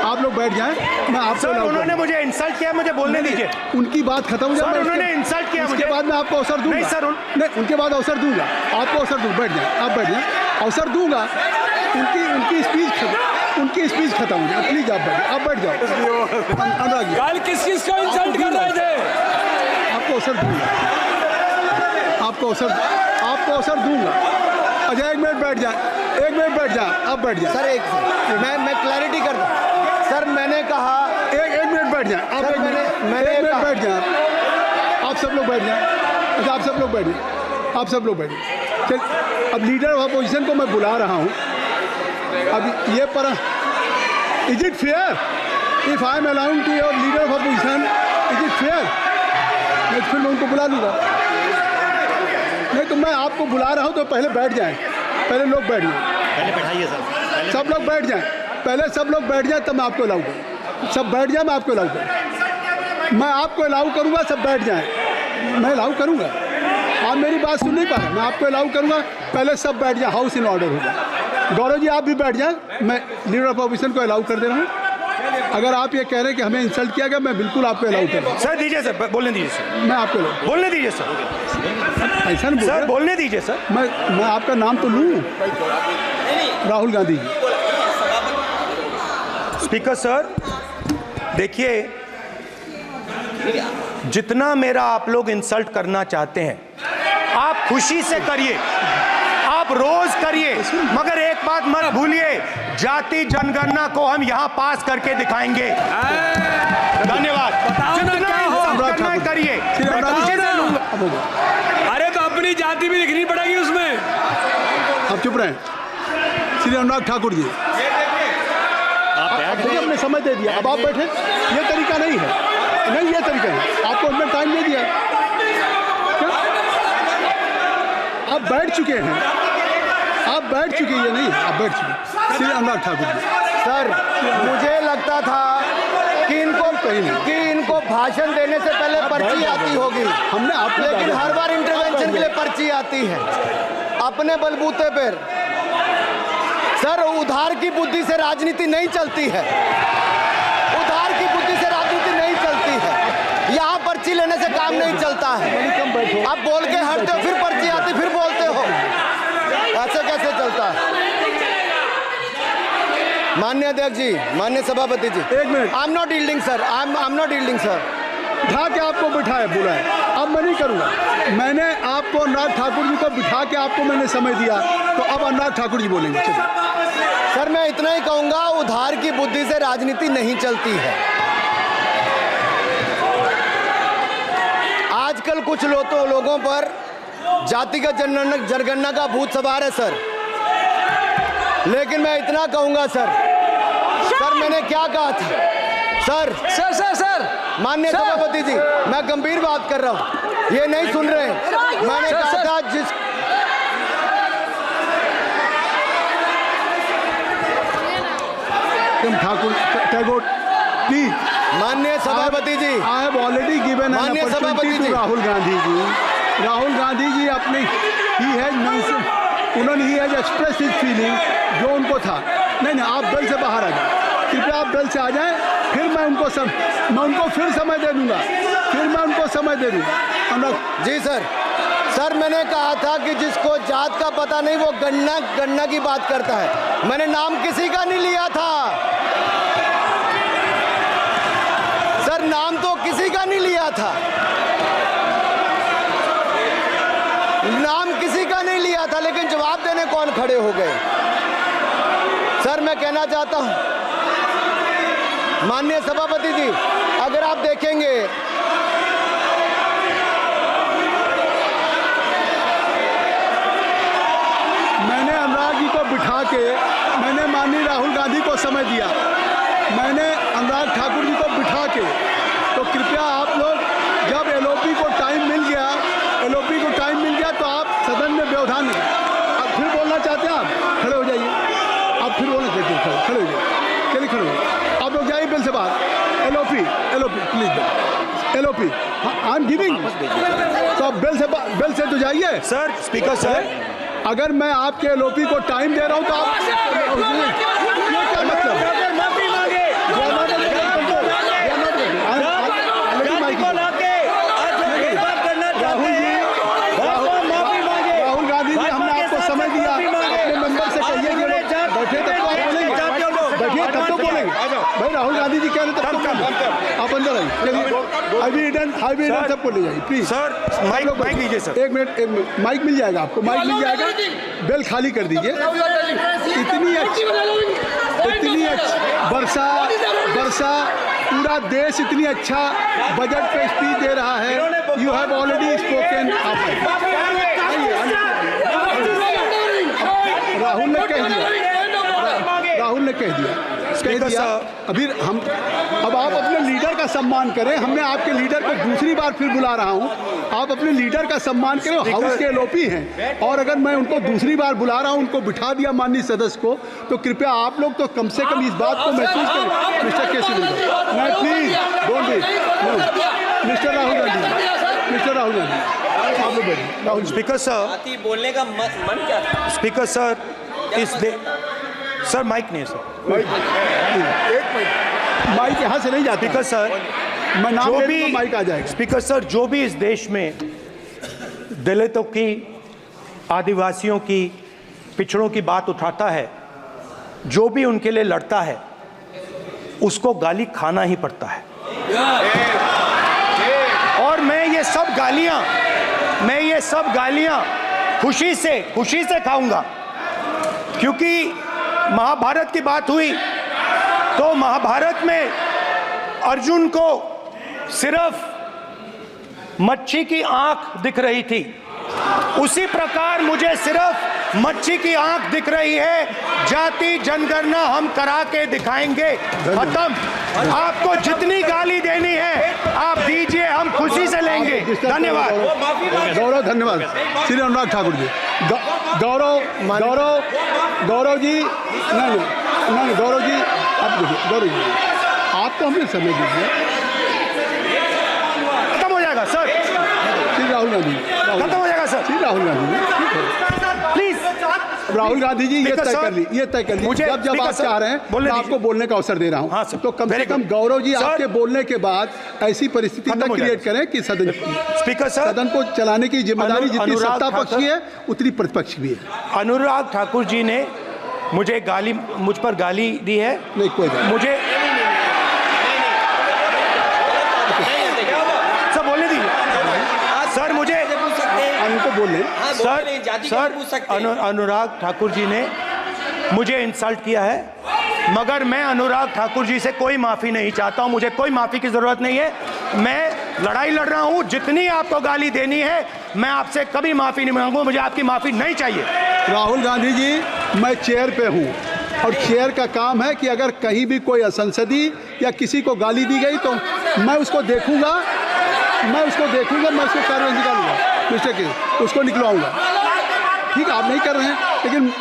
आप लोग बैठ जाएं। मैं आपको
सर, उन्होंने मुझे इंसल्ट किया, मुझे बोलने दीजिए।
उनकी बात खत्म हो जाए।
सर, उन्होंने इंसल्ट किया मुझे।
उसके बाद मैं आपको अवसर दूंगा।
नहीं सर,
नहीं, उनके बाद अवसर दूंगा। आपको अवसर दूंगा। बैठ जाएं, आप बैठ जाएं। अवसर दूंगा। उनकी स्पीच खत्म हो जाए। प्लीज आप बैठ जाओ। अनुराग जी,
कल किस को इंसल्ट कर रहे थे?
आपको अवसर दूंगा। आपको अवसर दूंगा। अच्छा, एक मिनट बैठ जाए। आप बैठ जाए।
सर, मैं क्लैरिटी कर दूं। सर, मैंने कहा
एक मिनट बैठ जाए। आप
सर, मैंने
एक मिनट बैठ जाए। आप सब लोग बैठ जाए। अच्छा, आप सब लोग बैठ जाए। चल, अब लीडर ऑफ अपोजिशन को मैं बुला रहा हूँ। अब ये पर is it fair if I am allowing to your leader of opposition? Is it fair? मैं फिर मैं उनको बुला लूँगा। नहीं तो मैं आपको बुला रहा हूँ तो पहले बैठ जाएं। पहले लोग बैठ जाएं।
पहले बैठाइए सर।
सब लोग बैठ जाएं। पहले सब लोग बैठ जाएं तब मैं आपको अलाउ करूँ। सब बैठ जाएं, मैं आपको अलाउ करूँ। मैं आपको अलाउ करूँगा, सब बैठ जाएं। मैं अलाउ करूँगा। आप मेरी बात सुन नहीं पा रहे। मैं आपको अलाउ करूँगा, पहले सब बैठ जाएं। हाउस इन ऑर्डर होगा। गौरव जी, आप भी बैठ जाएं। मैं लीडर ऑफ अपोजिशन को अलाउ कर दे रहा हूँ। अगर आप ये कह रहे हैं कि हमें इंसल्ट किया गया, मैं बिल्कुल आपको अलाउ कर रहा हूँ।
सर दीजिए, सर बोलने दीजिए। सर
मैं आपको
बोलने दीजिए। सर
ऐसा नहीं
सर बोलने दीजिए। सर
मैं आपका नाम तो लूँ। राहुल गांधी जी।
स्पीकर सर, देखिए, जितना मेरा आप लोग इंसल्ट करना चाहते हैं, आप खुशी से करिए, आप रोज करिए, मगर एक बात मत भूलिए, जाति जनगणना को हम यहां पास करके दिखाएंगे। धन्यवाद। जितना इंसल्ट करना करिए, मैं खुशी से लूंगा।
अरे तो अपनी जाति भी लिखनी पड़ेगी उसमें।
आप चुप रहें। श्री अनुराग ठाकुर जी, हमने समय दे दिया, अब आप बैठे। ये तरीका नहीं है। नहीं, ये तरीका है। आपको हमने टाइम दे दिया। क्या? आप बैठ चुके हैं। ये नहीं है, आप बैठ चुके। श्री अनुराग ठाकुर जी।
सर, मुझे लगता था कि इनको भाषण देने से पहले पर्ची आती होगी।
हमने आपको,
लेकिन हर बार इंटरवेंशन के लिए पर्ची आती है अपने बलबूते पर। सर, उधार की बुद्धि से राजनीति नहीं चलती है। यहाँ पर्ची लेने से काम नहीं चलता है। आप बोल के हटते हो, फिर पर्ची आती, फिर बोलते हो। ऐसे कैसे चलता है? माननीय अध्यक्ष जी, माननीय सभापति जी,
एक minute.
I am not yielding sir.
ढा के आपको बिठाए, बुलाए। अब मैं नहीं करूँगा। मैंने आपको अनुराग ठाकुर जी को बिठा के आपको मैंने समय दिया, तो अब अनुराग ठाकुर जी बोलेंगे। चलिए
सर मैं इतना ही कहूंगा, उधार की बुद्धि से राजनीति नहीं चलती है। आजकल कुछ लोगों पर जातिगत जनगणना का भूत सवार है सर। लेकिन मैं इतना कहूंगा सर मैंने क्या कहा था सर माननीय सभापति जी, मैं गंभीर बात कर रहा हूं, ये नहीं सुन रहे हैं। मैंने कहा था जिस
ठाकुर टैगोर प्लीज,
माननीय सभापति जी,
I have already given an
माननीय सभापति
अपॉर्चुनिटी
जी,
टू राहुल गांधी जी। राहुल गांधी जी अपने उन्होंने he has express his feeling जो उनको था। नहीं आप बेल से बाहर आ जाए, कृपया आप बेल से आ जाएं, फिर मैं उनको फिर समय दे दूंगा,
जी सर मैंने कहा था कि जिसको जात का पता नहीं वो गणना की बात करता है। मैंने नाम किसी का नहीं लिया था सर, नाम तो किसी का नहीं लिया था, नाम किसी का नहीं लिया था, लेकिन जवाब देने कौन खड़े हो गए। सर मैं कहना चाहता हूं माननीय सभापति जी, अगर आप देखेंगे
मैंने अनुराग जी को बिठा के मैंने माननीय राहुल गांधी को समय दिया, मैंने अनुराग ठाकुर जी को बिठा के, तो कृपया आप लोग जब एलओपी को टाइम मिल गया तो आप सदन में व्यवधान नहीं। अब फिर बोलना चाहते हैं आप, खड़े हो जाइए, आप फिर बोलना चाहते हैं, खड़े हो जाइए, चलिए खड़े हो, आप लोग जाइए बिल से बाहर। LOP please, LOP I am giving, तो आप बेल से तो जाइए।
सर स्पीकर सर,
अगर मैं आपके एलओपी को टाइम दे रहा हूं तो आप ये क्या मतलब? राहुल गांधी जी, हमने आपको समय दिया, अपने मेंबर से कहिए कि बैठे तब तो आप बोलेंगे, बैठिए तब तो बोलेंगे भाई। राहुल गांधी जी कह रहे तब तो आप अंदर आइए, हाईवे ईडन सबको ले जाइए प्लीज।
सर माइक लीजिए सर,
एक मिनट माइक मिल जाएगा आपको, माइक मिल जाएगा, बेल खाली कर दीजिए। इतनी अच्छी वर्षा पूरा देश इतनी अच्छा बजट पे स्पीच दे रहा है। You have already spoken. Rahul ने कह दिया अभी हम, अब आप अपने लीडर का सम्मान करें। हमने आपके लीडर को दूसरी बार फिर बुला रहा हूं, आप अपने लीडर का सम्मान करें। हाउस के एलओपी हैं और अगर मैं उनको दूसरी बार बुला रहा हूं, उनको बिठा दिया माननीय सदस्य को, तो कृपया आप लोग तो कम से कम इस बात को महसूस करें। मिस्टर केसी मैं please don't be mister Rahul Gandhi आप लोग बैठिए।
स्पीकर सर,
बोलने का मन क्या था?
स्पीकर सर, सर माइक नहीं है सर,
माइक यहाँ से नहीं जाता।
स्पीकर सर,
मैं नाम
जो
ले
भी
लूंगा, माइक आ जाएगा।
स्पीकर सर, जो भी इस देश में दलितों की, आदिवासियों की, पिछड़ों की बात उठाता है, जो भी उनके लिए लड़ता है, उसको गाली खाना ही पड़ता है। और मैं ये सब गालियां खुशी से खाऊंगा, क्योंकि महाभारत की बात हुई तो महाभारत में अर्जुन को सिर्फ मच्छी की आंख दिख रही थी, उसी प्रकार मुझे सिर्फ मच्छी की आंख दिख रही है। जाति जनगणना हम करा के दिखाएंगे, खत्म। आपको जितनी गाली देनी है आप दीजिए, हम खुशी से लेंगे। धन्यवाद
गौरव, धन्यवाद श्री अनुराग ठाकुर जी। गौरव जी, नहीं गौरव जी, आप देखिए, गौरव जी आप तो हमें समय दीजिए।
खत्म हो जाएगा सर,
श्री राहुल गांधी
खत्म हो जाएगा सर,
श्री राहुल गांधी
प्लीज।
राहुल गांधी जी, ये तय कर ली। जब आप चाह रहे हैं मैं आपको बोलने का अवसर दे रहा हूं।
हाँ सर,
तो कम से कम गौरव जी आपके बोलने के बाद ऐसी परिस्थिति न क्रिएट करें कि सदन को चलाने की जिम्मेदारी जितनी सत्ता पक्ष की है उतनी प्रतिपक्ष भी है।
अनुराग ठाकुर जी ने मुझ पर गाली दी है।
नहीं कोई बात,
मुझे सर बोलने दीजिए सर,
बोल लें।
हाँ, बोल
सर
रहे हैं, जाति
सर
कैसे पूछ सकते हैं?
अनुराग ठाकुर जी ने मुझे इंसल्ट किया है, मगर मैं अनुराग ठाकुर जी से कोई माफी नहीं चाहता हूं। मुझे कोई माफी की जरूरत नहीं है। मैं लड़ाई लड़ रहा हूं। जितनी आपको गाली देनी है मैं आपसे कभी माफी नहीं मांगूंगा। मुझे आपकी माफी नहीं चाहिए।
राहुल गांधी जी, मैं चेयर पे हूँ और चेयर का काम है कि अगर कहीं भी कोई असंसदीय या किसी को गाली दी गई तो मैं उसको देखूंगा, मैं उसको कार्रवाई निकालूंगा, मिस्टर के उसको निकलवाऊंगा। ठीक है, आप नहीं कर रहे हैं, लेकिन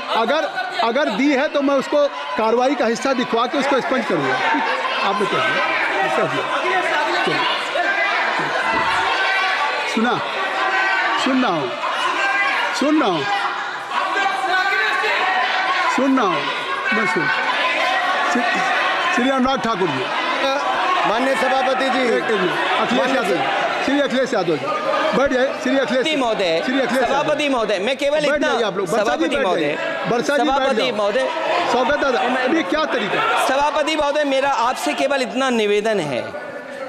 अगर दी है तो मैं उसको कार्रवाई का हिस्सा दिखवा के उसको स्पंज करूंगा। ठीक, आपने कर दिया। सुन रहा हूँ मैं श्री अनुराग ठाकुर जी,
माननीय सभापति जी,
श्री अखिलेश यादव जी, बैठ जाए। श्री अखिलेश
महोदय, सभापति महोदय, मैं केवल इतना, सभापति महोदय, सभापति महोदय,
स्वागत दादा, ये क्या तरीका है?
सभापति महोदय, मेरा आपसे केवल इतना निवेदन है।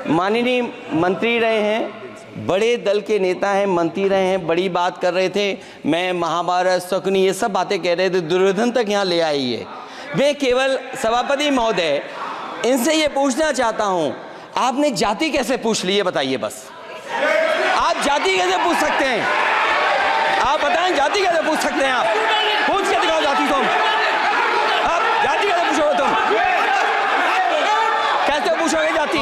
माननीय मंत्री रहे हैं, बड़े दल के नेता हैं, मंत्री रहे हैं, बड़ी बात कर रहे थे। मैं महाभारत, शकुनी, ये सब बातें कह रहे थे, दुर्योधन तक यहाँ ले आई है। मैं केवल सभापति महोदय इनसे ये पूछना चाहता हूँ, आपने जाति कैसे पूछ ली है बताइए बस। आप जाति कैसे पूछ सकते हैं? आप बताएं, जाति कैसे पूछ सकते हैं? आप पूछ के दिखाओ जाति तुम। आप जाति कैसे पूछोगे तुम? कैसे पूछोगे जाति?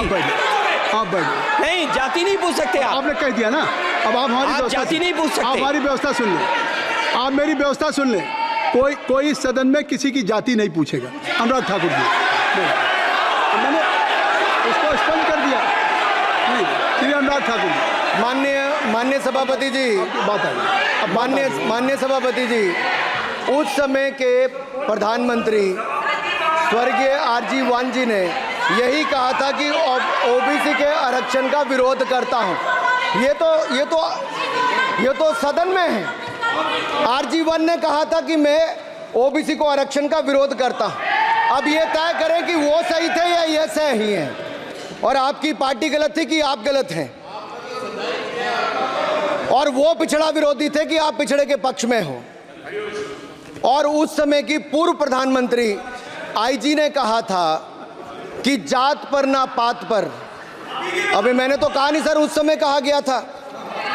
आप बैठ
नहीं, जाति नहीं पूछ सकते आप।
आपने कह दिया ना, अब आप हमारी
जाति नहीं पूछ सकते।
आप हमारी व्यवस्था सुन लें, आप मेरी व्यवस्था सुन लें। कोई सदन में किसी की जाति नहीं पूछेगा। अनुराग ठाकुर जी, मैंने उसको स्पष्ट कर दिया। श्री अनुराग ठाकुर जी,
माननीय सभापति जी,
बात आई।
माननीय सभापति जी, उस समय के प्रधानमंत्री स्वर्गीय आरजी वान जी ने यही कहा था कि ओबीसी के आरक्षण का विरोध करता हूं। ये तो सदन में है। आरजी वान ने कहा था कि मैं ओबीसी को आरक्षण का विरोध करता हूं। अब ये तय करें कि वो सही थे या ये सही हैं, और आपकी पार्टी गलत थी कि आप गलत हैं, और वो पिछड़ा विरोधी थे कि आप पिछड़े के पक्ष में हो। और उस समय की पूर्व प्रधानमंत्री आईजी ने कहा था कि जात पर ना पात पर। अभी मैंने तो कहा नहीं सर, उस समय कहा गया था।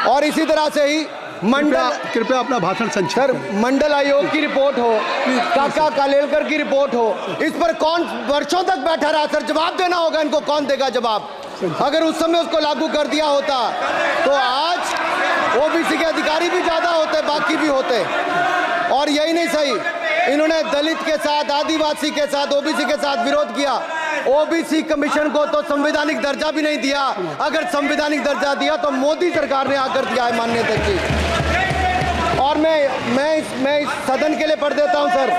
और इसी तरह से ही
कृपया अपना भाषण संक्षिप्त
सर,
करें।
मंडल आयोग की रिपोर्ट हो, काका कालेलकर की रिपोर्ट हो, इस पर कौन वर्षों तक बैठा रहा सर? जवाब देना होगा इनको, कौन देगा जवाब? अगर उस समय उसको लागू कर दिया होता तो आज ओबीसी के अधिकारी भी ज्यादा होते, बाकी भी होते। और यही नहीं सही, इन्होंने दलित के साथ, आदिवासी के साथ, ओबीसी के साथ विरोध किया। ओबीसी कमीशन को तो संवैधानिक दर्जा भी नहीं दिया। अगर संवैधानिक दर्जा दिया तो मोदी सरकार ने आकर दिया है, माननीय अध्यक्ष जी। और मैं इस सदन के लिए पढ़ देता हूं सर।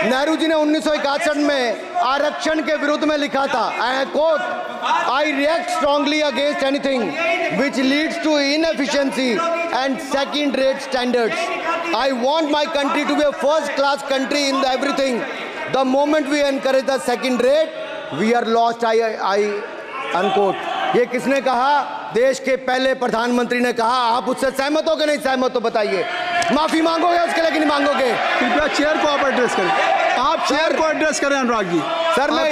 नेहरू जी ने 1961 में आरक्षण के विरुद्ध में लिखा था, I quote, I react strongly against anything which leads to inefficiency and second rate standards. I want my country to be a first class country in everything. The moment we encourage the second rate we are lost, I unquote. ये किसने कहा? देश के पहले प्रधानमंत्री ने कहा। आप उससे सहमत हो कि नहीं सहमत हो बताइए? माफी मांगोगे उसके लिए कि नहीं मांगोगे?
कृपया चेयर को आप एड्रेस करें। आप चेयर को एड्रेस करें अनुराग जी।
सर मैं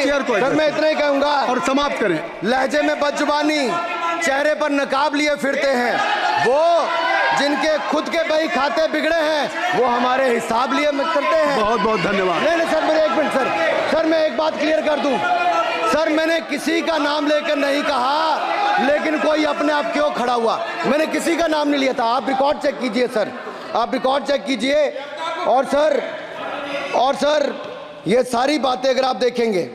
इतना ही कहूंगा
और समाप्त करें।
लहजे में बदजुबानी, चेहरे पर नकाब लिए फिरते हैं वो, जिनके खुद के बही खाते बिगड़े हैं, वो हमारे हिसाब लिए करते हैं।
बहुत बहुत धन्यवाद।
नहीं सर, मेरे एक मिनट सर, मैं एक बात क्लियर कर दूं सर। मैंने किसी का नाम लेकर नहीं कहा, लेकिन कोई अपने आप क्यों खड़ा हुआ? मैंने किसी का नाम नहीं लिया था। आप रिकॉर्ड चेक कीजिए सर, आप रिकॉर्ड चेक कीजिए। और सर ये सारी बातें अगर आप देखेंगे,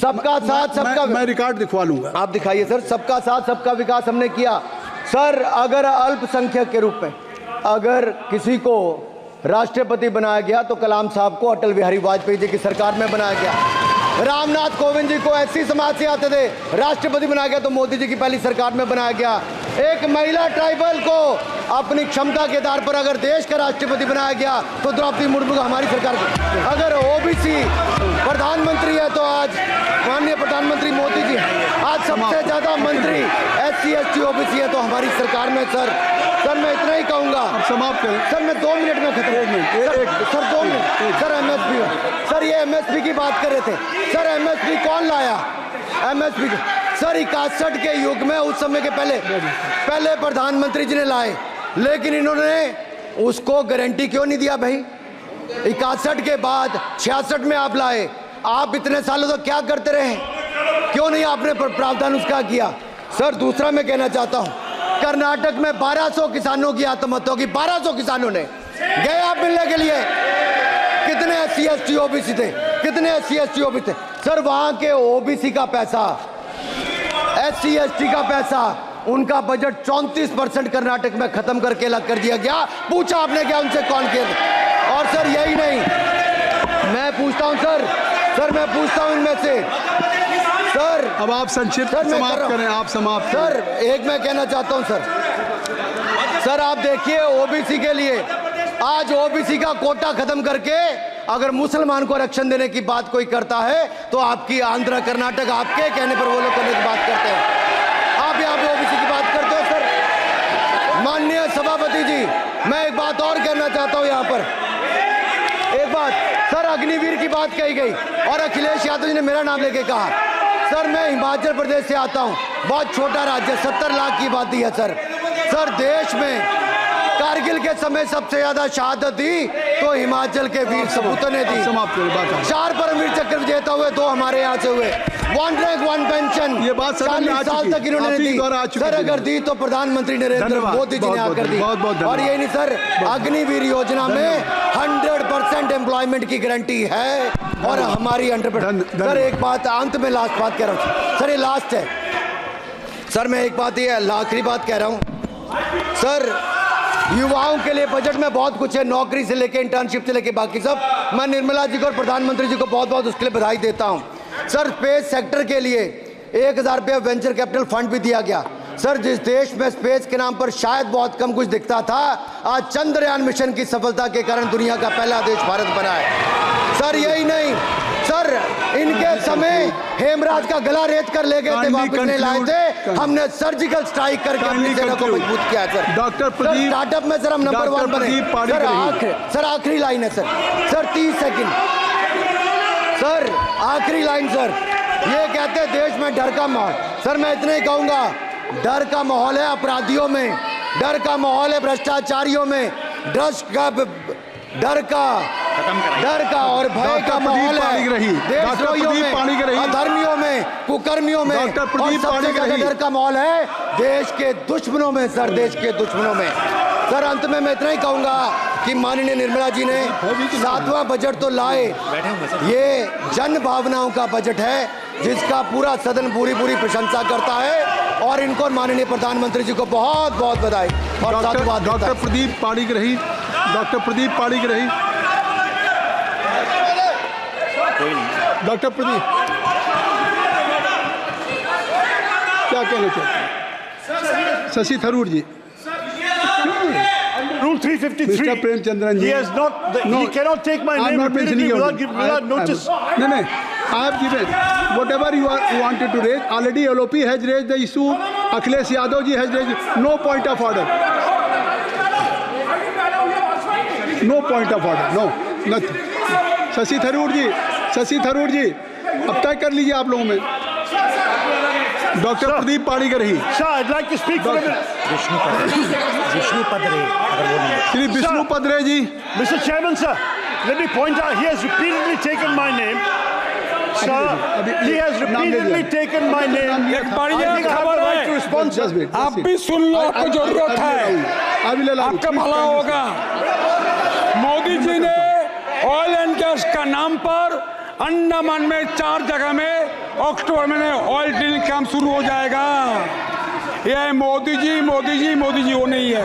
सबका साथ सबका,
मैं रिकॉर्ड दिखवा लूंगा।
आप दिखाइए सर। सबका साथ सबका विकास हमने किया सर। अगर अल्पसंख्यक के रूप में अगर किसी को राष्ट्रपति बनाया गया तो कलाम साहब को अटल बिहारी वाजपेयी जी की सरकार में बनाया गया। रामनाथ कोविंद जी को एससी समाज से आते थे, राष्ट्रपति बनाया गया तो मोदी जी की पहली सरकार में बनाया गया। एक महिला ट्राइबल को अपनी क्षमता के आधार पर अगर देश का राष्ट्रपति बनाया गया तो द्रौपदी मुर्मू को हमारी सरकार को। अगर ओबीसी प्रधानमंत्री है तो आज माननीय प्रधानमंत्री मोदी जी। आज सबसे ज्यादा मंत्री SC ST OBC है तो हमारी सरकार में सर। सर मैं इतना ही कहूंगा।
अब समाप्त करें।
सर मैं 2 मिनट में खत्म।
एक minute,
sir 2 minute. Sir MSP, sir ये एमएसपी की बात कर रहे थे। सर एमएसपी कौन लाया? एमएसपी सर 61 के युग में, उस समय के पहले प्रधानमंत्री जी ने लाए, लेकिन इन्होंने उसको गारंटी क्यों नहीं दिया भाई? 61 के बाद 66 में आप लाए। आप इतने सालों तक क्या करते रहे? क्यों नहीं आपने प्रावधान उसका किया? सर दूसरा मैं कहना चाहता हूं, कर्नाटक में 1200 किसानों की आत्महत्या होगी। 1200 किसानों ने गए आप मिलने के लिए। कितने SC ST OBC थे? कितने SC ST OBC थे? सर वहां के OBC का पैसा, SC ST का पैसा, उनका बजट 34% कर्नाटक में खत्म करके अलग कर दिया गया। पूछा आपने क्या उनसे? कौन किया? और सर यही नहीं, मैं पूछता हूं सर मैं पूछता हूं इनमें से सर,
अब आप संक्षिप्त समाप्त करें। आप समाप्त
सर एक मैं कहना चाहता हूं सर आप देखिए OBC के लिए आज OBC का कोटा खत्म करके अगर मुसलमान को आरक्षण देने की बात कोई करता है तो आपकी आंध्र कर्नाटक आपके कहने पर वो लोग करने की बात करते हैं। आप यहाँ पे OBC की बात करते हो सर। माननीय सभापति जी, मैं एक बात और कहना चाहता हूँ यहाँ पर। एक बात सर, अग्निवीर की बात कही गई और अखिलेश यादव जी ने मेरा नाम लेके कहा। सर मैं हिमाचल प्रदेश से आता हूँ, बहुत छोटा राज्य, 70 लाख की आबादी है सर देश में कारगिल के समय सबसे ज्यादा शहादत दी तो हिमाचल के वीर सपूतों ने दी। 4 परमवीर चक्र विजेता हुए, 2 हमारे यहाँ से हुए। 1 रैंक 1 पेंशन,
ये बात
40 साल तक इन्होंने दी। सर अगर दी तो प्रधानमंत्री नरेंद्र मोदी जी ने आकर दी। और ये नहीं सर, अग्निवीर योजना में 100% एम्प्लॉयमेंट की गारंटी है और हमारी 100%। सर एक बात अंत में लास्ट बात कह रहा हूँ सर, ये लास्ट है सर। मैं एक बात, ये आखिरी बात कह रहा हूँ सर, युवाओं के लिए बजट में बहुत कुछ है, नौकरी से लेके इंटर्नशिप से लेके बाकी सब। मैं निर्मला जी को और प्रधानमंत्री जी को बहुत बहुत उसके लिए बधाई देता हूं। सर स्पेस सेक्टर के लिए 1000 रुपये वेंचर कैपिटल फंड भी दिया गया। सर जिस देश में स्पेस के नाम पर शायद बहुत कम कुछ दिखता था, आज चंद्रयान मिशन की सफलता के कारण दुनिया का पहला देश भारत बना है। सर यही नहीं सर, इनके समय हेमराज का गला रेत कर ले गए थे, वापस नहीं लाए थे। हमने सर्जिकल स्ट्राइक करके अपनी सेना को मजबूत किया सर।
डॉक्टर प्रदीप,
स्टार्टअप में सर हम नंबर 1 बने। सर आखिरी लाइन है सर 30 सेकंड सर, आखिरी लाइन सर। ये कहते हैं देश में डर का माहौल। सर मैं इतना ही कहूंगा, डर का माहौल है अपराधियों में, डर का माहौल है भ्रष्टाचारियों में, डर का और भय का माहौल है देशद्रोहियों में, अधर्मियों में, कुकर्मियों में, और सबसे ज्यादा डर का माहौल है देश के दुश्मनों में सर, देश के दुश्मनों में। सर अंत में मैं इतना ही कहूंगा कि माननीय निर्मला जी ने 7वां बजट तो लाए, ये जन भावनाओं का बजट है जिसका पूरा सदन पूरी प्रशंसा करता है और इनको माननीय प्रधानमंत्री जी को बहुत बहुत बधाई और साधुवाद।
Doctor Pradeep Panigrahi, doctor Pradeep Panigrahi, doctor Pradeep क्या कहना चाहते हैं? शशि थरूर जी।
Rule 353.
Mr. Premchandran ji.
He has not. He cannot take my name repeatedly without notice.
No. I have given whatever you wanted to raise. Already LOP has raised the issue. Akhilesh Yadav ji has raised. No point of order. No point of order. No. Nothing. Shashi Tharoor जी, अब तय कर लीजिए आप लोगों में। Doctor Pradeep Panigrahi.
Sir, I'd like to speak for a minute.
Shri Vishnu Padre ji.
Mr. Chairman, sir, let me point out he has repeatedly taken my name. Sir, he has repeatedly taken my name.
एक बढ़िया खबर है, आप भी सुन लो, आपको जरूरत है, आपका भला होगा। मोदी जी ने ऑयल एंड गैस का नाम पर अंडमान में 4 जगह में अक्टूबर में ऑयल ड्रिलिंग काम शुरू हो जाएगा। ये मोदी जी वो नहीं है।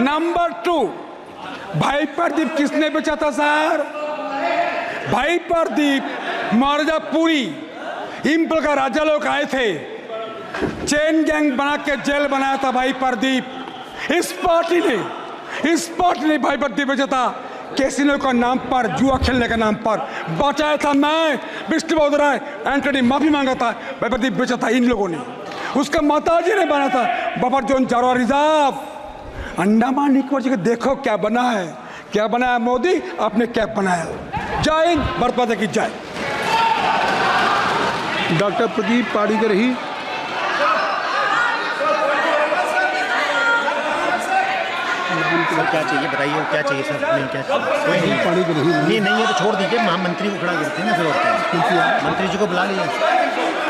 नंबर 2 भाई प्रदीप किसने बेचा था सर? भाई प्रदीप मिर्जापुरी इंपल का राजा लोग आए थे, चेन गैंग बना के जेल बनाया था भाई प्रदीप। इस पार्टी ने भाई प्रदीप बेचा था कैसीनो का नाम पर, जुआ खेलने का नाम पर बचाया था। मैं विष्णु बहोदराय एंटनी माफी मांगा था, भाई प्रदीप बेचा था इन लोगों ने। उसका माताजी ने बना था बफर जोन चारों रिजर्व अंडमान निकोबार जी देखो क्या बना है, क्या बनाया मोदी, आपने क्या बनाया। जय हिंद, भारत माता की जय।
डॉक्टर प्रदीप पाड़ीकर ही
क्या चाहिए बताइए, क्या चाहिए सर? नहीं क्या चाहिए? कोई नहीं
पाड़ीकर ही
नहीं नहीं है तो छोड़ दीजिए, महामंत्री को खड़ा करते हैं ना फिर और क्या। मंत्री जी को बुला लीजिए।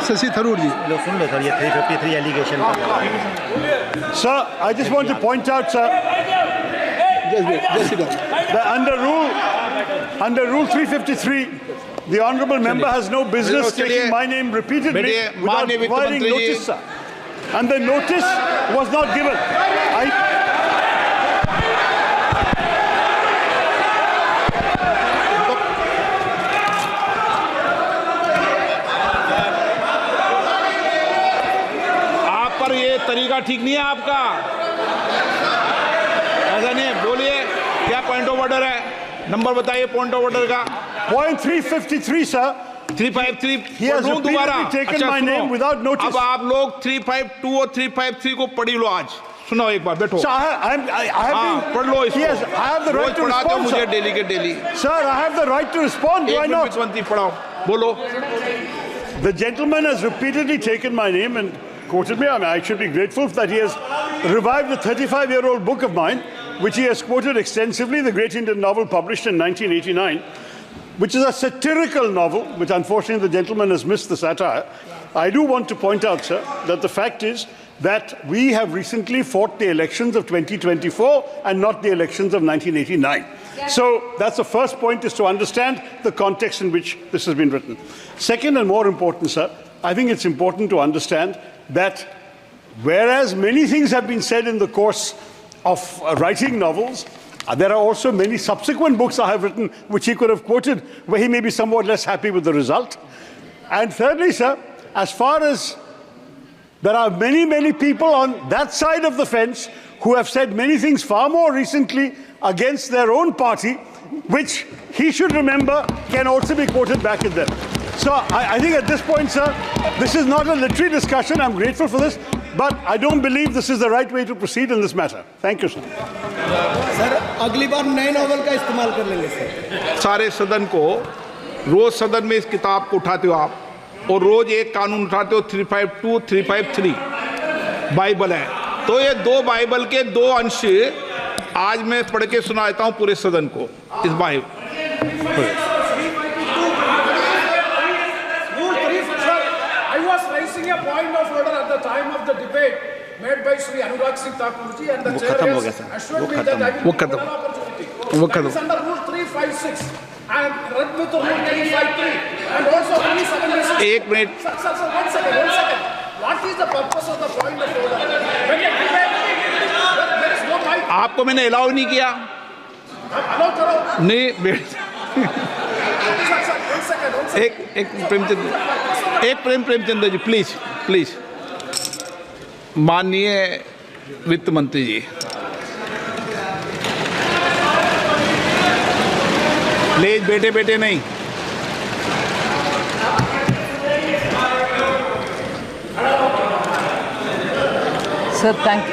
शशि थरूर जी।
लो सुन लो सर, ये 353 allegation.
Sir, I just want to point out, sir, that under rule 353, the honourable member has no business taking my name repeatedly without providing notice, sir. And the notice was not given.
तरीका ठीक नहीं है आपका, ऐसा नहीं है। बोलिए क्या पॉइंट ऑफ ऑर्डर है, नंबर बताइए पॉइंट ऑफ ऑर्डर का।
Point 353, sir.
353
He has
दोबारा।
repeatedly taken my
सुनो,
name without notice.
अब आप लोग 352 और 353 को पढ़ी लो आज। सुनो एक बार, बैठो।
Sir, I have been,
पढ़ लो इसको।
Yes, I have the right to
पढ़ाते हो
respond,
मुझे
sir.
डेली के daily.
Sir, I have the right to respond. Do I not?
मंत्री पढ़ाओ, बोलो।
The gentleman has repeatedly taken my name and quoted me. I mean, I should be grateful that he has revived a 35-year-old book of mine, which he has quoted extensively, The Great Indian Novel, published in 1989, which is a satirical novel, which unfortunately the gentleman has missed the satire. I do want to point out, sir, that the fact is that we have recently fought the elections of 2024 and not the elections of 1989. So that's the first point, is to understand the context in which this has been written. Second, and more important, sir, I think it's important to understand that whereas many things have been said in the course of writing novels, there are also many subsequent books I have written which he could have quoted where he may be somewhat less happy with the result. And thirdly, sir, as far as there are many people on that side of the fence who have said many things far more recently against their own party, which he should remember can also be quoted back at them. So I think at this point, sir, this is not a literary discussion. I'm grateful for this, but I don't believe this is the right way to proceed in this matter. Thank you, sir.
Sir अगली बार नए novel का इस्तेमाल कर लेंगे sir.
सारे सदन को रोज सदन में इस किताब को उठाते हो आप, और रोज एक कानून उठाते हो 352 353 बाइबल है। तो ये दो बाइबल के दो अंश आज मैं पढ़ के सुना देता हूँ पूरे सदन को इस Bible.
A point of order at the time of the debate made by Sri Anurag Singh Thakur ji, and the chair has assured me that I will give an opportunity. That is under Rule 356 and read with Rule 353 and also Rule 7.
एक minute.
Sir, one second. What is the purpose of the point of order? When a debate, there is no mic.
आपको मैंने allow नहीं किया।
Allow करो।
नहीं
Sir, one second.
एक Premchandra ji, please. माननीय वित्त मंत्री जी, प्लीज बेटे नहीं।
Sir thank you.